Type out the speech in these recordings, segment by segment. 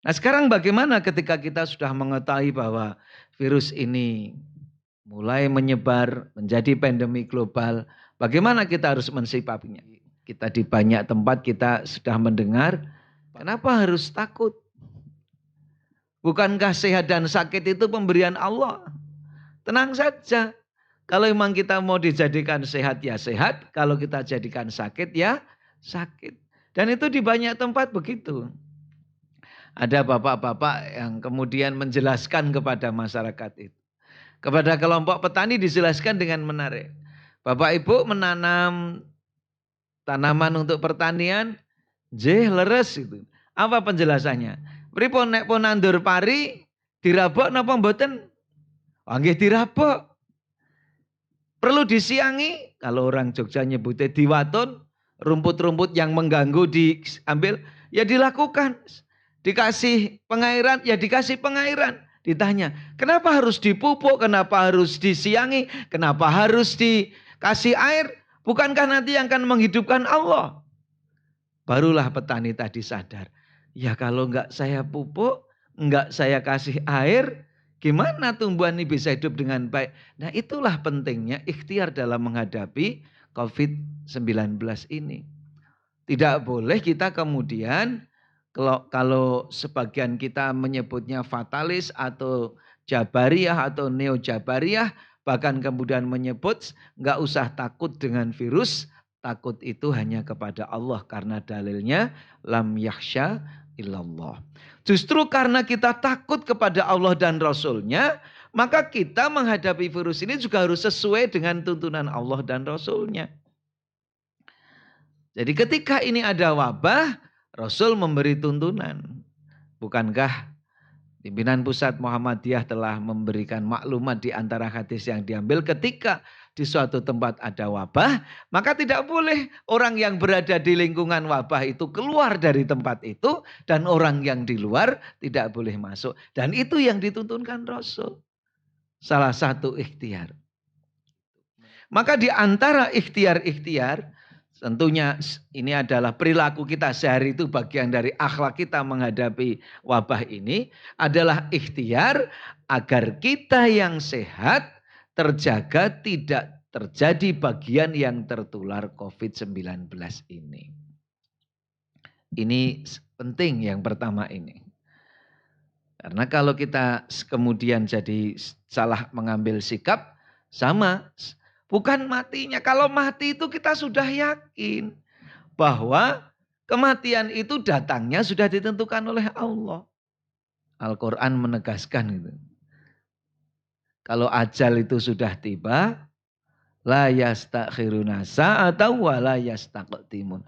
Nah sekarang bagaimana ketika kita sudah mengetahui bahwa virus ini mulai menyebar menjadi pandemi global, bagaimana kita harus mensikapinya? Kita di banyak tempat kita sudah mendengar, kenapa harus takut? Bukankah sehat dan sakit itu pemberian Allah? Tenang saja. Kalau memang kita mau dijadikan sehat ya sehat, kalau kita jadikan sakit ya sakit. Dan itu di banyak tempat begitu. Ada bapak-bapak yang kemudian menjelaskan kepada masyarakat itu. Kepada kelompok petani dijelaskan dengan menarik. Bapak Ibu menanam tanaman untuk pertanian, leres itu. Apa penjelasannya? Pripun nek pun nandur pari dirabok napa mboten? Oh nggih dirabok. Perlu disiangi, kalau orang Jogja nyebutnya diwaton, rumput-rumput yang mengganggu diambil, ya dilakukan. Dikasih pengairan, ya dikasih pengairan. Ditanya, kenapa harus dipupuk, kenapa harus disiangi, kenapa harus dikasih air? Bukankah nanti yang akan menghidupkan Allah? Barulah petani tadi sadar, ya kalau enggak saya pupuk, enggak saya kasih air, gimana tumbuhan ini bisa hidup dengan baik? Nah itulah pentingnya ikhtiar dalam menghadapi COVID-19 ini. Tidak boleh kita kemudian kalau sebagian kita menyebutnya fatalis atau jabariyah atau neo-jabariyah, bahkan kemudian menyebut nggak usah takut dengan virus, takut itu hanya kepada Allah karena dalilnya lam yakhsha illallah. Justru karena kita takut kepada Allah dan Rasulnya, maka kita menghadapi virus ini juga harus sesuai dengan tuntunan Allah dan Rasulnya. Jadi ketika ini ada wabah, Rasul memberi tuntunan. Bukankah pimpinan pusat Muhammadiyah telah memberikan maklumat di antara hadis yang diambil ketika di suatu tempat ada wabah, maka tidak boleh orang yang berada di lingkungan wabah itu keluar dari tempat itu dan orang yang di luar tidak boleh masuk. Dan itu yang dituntunkan Rasul. Salah satu ikhtiar. Maka di antara ikhtiar-ikhtiar, tentunya ini adalah perilaku kita sehari itu bagian dari akhlak kita menghadapi wabah ini adalah ikhtiar agar kita yang sehat terjaga tidak terjadi bagian yang tertular COVID-19 ini. Ini penting yang pertama ini. Karena kalau kita kemudian jadi salah mengambil sikap, sama. Bukan matinya. Kalau mati itu kita sudah yakin bahwa kematian itu datangnya sudah ditentukan oleh Allah. Al-Quran menegaskan itu. Kalau ajal itu sudah tiba, la yastakhiruna sa'atau wa la yastaqdimun.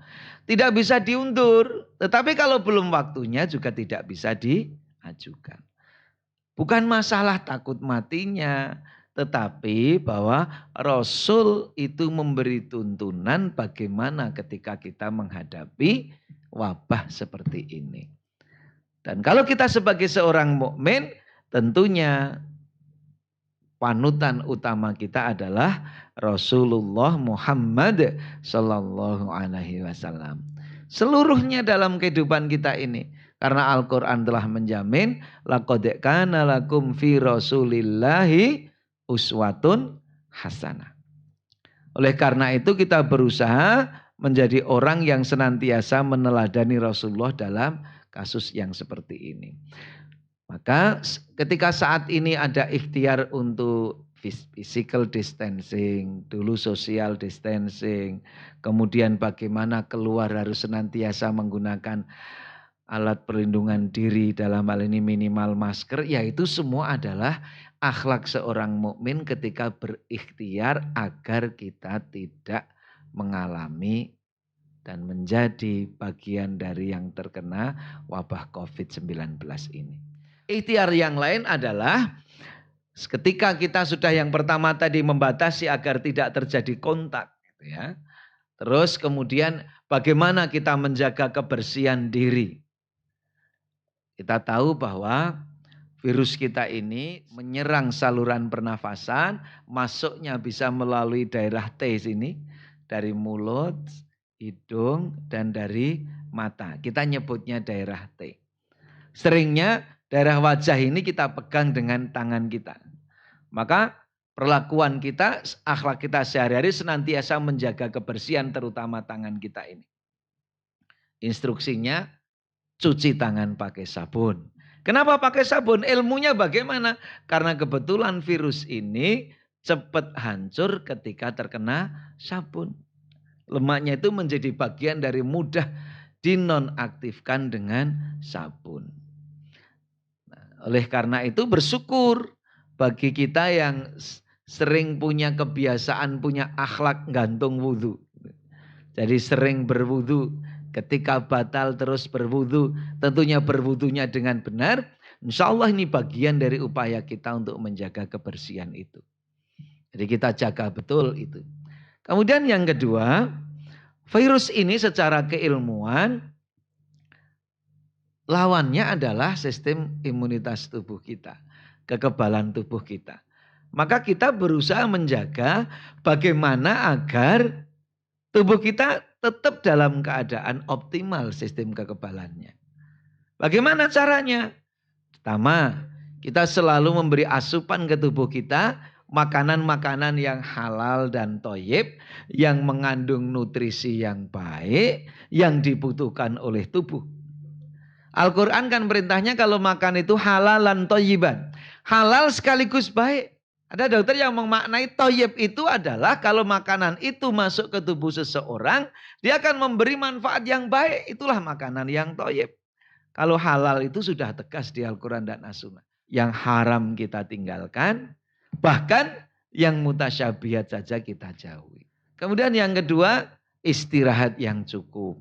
Tidak bisa diundur, tetapi kalau belum waktunya juga tidak bisa diajukan. Bukan masalah takut matinya, tetapi bahwa Rasul itu memberi tuntunan bagaimana ketika kita menghadapi wabah seperti ini. Dan kalau kita sebagai seorang mukmin, tentunya panutan utama kita adalah Rasulullah Muhammad Sallallahu Alaihi Wasallam. Seluruhnya dalam kehidupan kita ini. Karena Al-Quran telah menjamin, laqad kana lakum fi rasulillahi uswatun hasanah. Oleh karena itu kita berusaha menjadi orang yang senantiasa meneladani Rasulullah dalam kasus yang seperti ini. Maka ketika saat ini ada ikhtiar untuk physical distancing, dulu social distancing, kemudian bagaimana keluar harus senantiasa menggunakan alat perlindungan diri, dalam hal ini minimal masker, ya itu semua adalah akhlak seorang mukmin ketika berikhtiar agar kita tidak mengalami dan menjadi bagian dari yang terkena wabah COVID-19 ini. Ikhtiar yang lain adalah ketika kita sudah yang pertama tadi membatasi agar tidak terjadi kontak, gitu ya. Terus kemudian bagaimana kita menjaga kebersihan diri. Kita tahu bahwa virus kita ini menyerang saluran pernafasan, masuknya bisa melalui daerah T sini, dari mulut, hidung, dan dari mata. Kita nyebutnya daerah T. Seringnya daerah wajah ini kita pegang dengan tangan kita. Maka perlakuan kita, akhlak kita sehari-hari senantiasa menjaga kebersihan terutama tangan kita ini. Instruksinya cuci tangan pakai sabun. Kenapa pakai sabun? Ilmunya bagaimana? Karena kebetulan virus ini cepat hancur ketika terkena sabun. Lemaknya itu menjadi bagian dari mudah dinonaktifkan dengan sabun. Nah, oleh karena itu bersyukur bagi kita yang sering punya kebiasaan, punya akhlak gantung wudhu. Jadi sering berwudhu, ketika batal terus berwudhu, tentunya berwudhunya dengan benar. Insya Allah ini bagian dari upaya kita untuk menjaga kebersihan itu. Jadi kita jaga betul itu. Kemudian yang kedua, virus ini secara keilmuan lawannya adalah sistem imunitas tubuh kita, kekebalan tubuh kita. Maka kita berusaha menjaga bagaimana agar tubuh kita tetap dalam keadaan optimal sistem kekebalannya. Bagaimana caranya? Pertama, kita selalu memberi asupan ke tubuh kita makanan-makanan yang halal dan thayyib, yang mengandung nutrisi yang baik, yang dibutuhkan oleh tubuh. Al-Quran kan perintahnya kalau makan itu halalan thayyiban. Halal sekaligus baik. Ada dokter yang memaknai thayyib itu adalah kalau makanan itu masuk ke tubuh seseorang, dia akan memberi manfaat yang baik. Itulah makanan yang thayyib. Kalau halal itu sudah tegas di Al-Quran dan As-Sunnah. Yang haram kita tinggalkan, bahkan yang mutasyabihat saja kita jauhi. Kemudian yang kedua, istirahat yang cukup.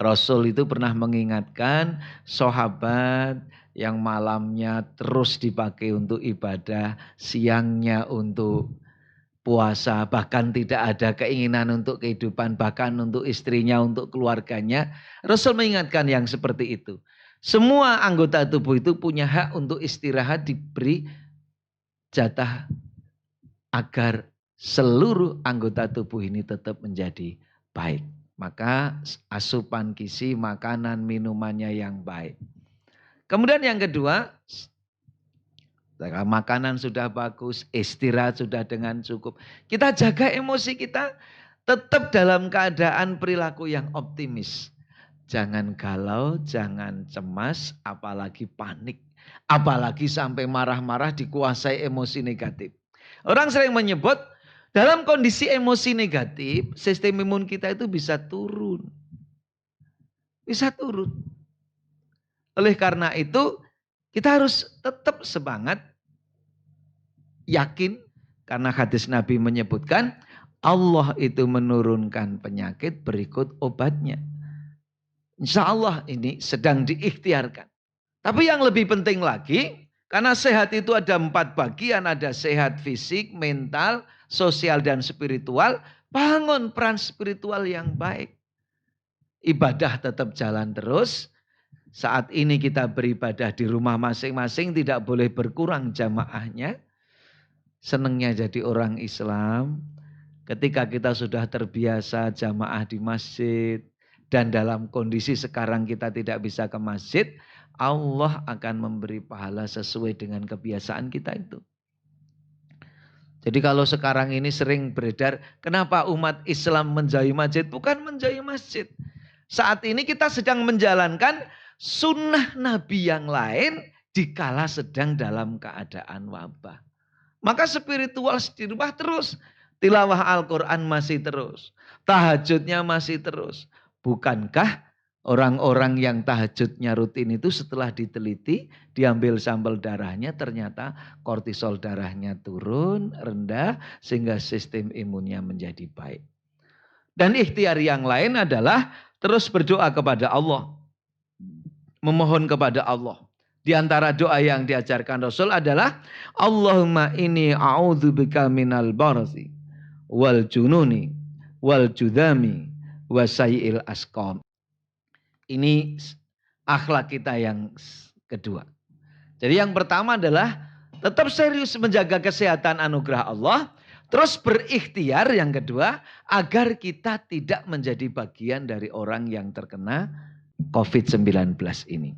Rasul itu pernah mengingatkan sahabat yang malamnya terus dipakai untuk ibadah, siangnya untuk puasa, bahkan tidak ada keinginan untuk kehidupan, bahkan untuk istrinya, untuk keluarganya. Rasul mengingatkan yang seperti itu. Semua anggota tubuh itu punya hak untuk istirahat, diberi jatah agar seluruh anggota tubuh ini tetap menjadi baik. Maka asupan gizi, makanan, minumannya yang baik. Kemudian yang kedua, makanan sudah bagus, istirahat sudah dengan cukup. Kita jaga emosi kita tetap dalam keadaan perilaku yang optimis. Jangan galau, jangan cemas, apalagi panik. Apalagi sampai marah-marah dikuasai emosi negatif. Orang sering menyebut dalam kondisi emosi negatif, sistem imun kita itu bisa turun. Bisa turun. Oleh karena itu, kita harus tetap semangat, yakin, karena hadis Nabi menyebutkan, Allah itu menurunkan penyakit berikut obatnya. Insya Allah ini sedang diikhtiarkan. Tapi yang lebih penting lagi, karena sehat itu ada 4 bagian, ada sehat fisik, mental, sosial dan spiritual, bangun peran spiritual yang baik. Ibadah tetap jalan terus. Saat ini kita beribadah di rumah masing-masing, tidak boleh berkurang jamaahnya. Senangnya jadi orang Islam, ketika kita sudah terbiasa jamaah di masjid, dan dalam kondisi sekarang kita tidak bisa ke masjid, Allah akan memberi pahala sesuai dengan kebiasaan kita itu. Jadi kalau sekarang ini sering beredar, kenapa umat Islam menjauhi masjid? Bukan menjauhi masjid. Saat ini kita sedang menjalankan sunnah Nabi yang lain dikala sedang dalam keadaan wabah. Maka spiritual di rumah terus. Tilawah Al-Quran masih terus. Tahajudnya masih terus. Bukankah orang-orang yang tahajudnya rutin itu setelah diteliti, diambil sampel darahnya, ternyata kortisol darahnya turun, rendah, sehingga sistem imunnya menjadi baik. Dan ikhtiar yang lain adalah terus berdoa kepada Allah. Memohon kepada Allah. Di antara doa yang diajarkan Rasul adalah, Allahumma inni a'udzubika minal barasi, wal jununi, wal judami, wasai'il asqam. Ini akhlak kita yang kedua. Jadi yang pertama adalah tetap serius menjaga kesehatan anugerah Allah. Terus berikhtiar yang kedua agar kita tidak menjadi bagian dari orang yang terkena COVID-19 ini.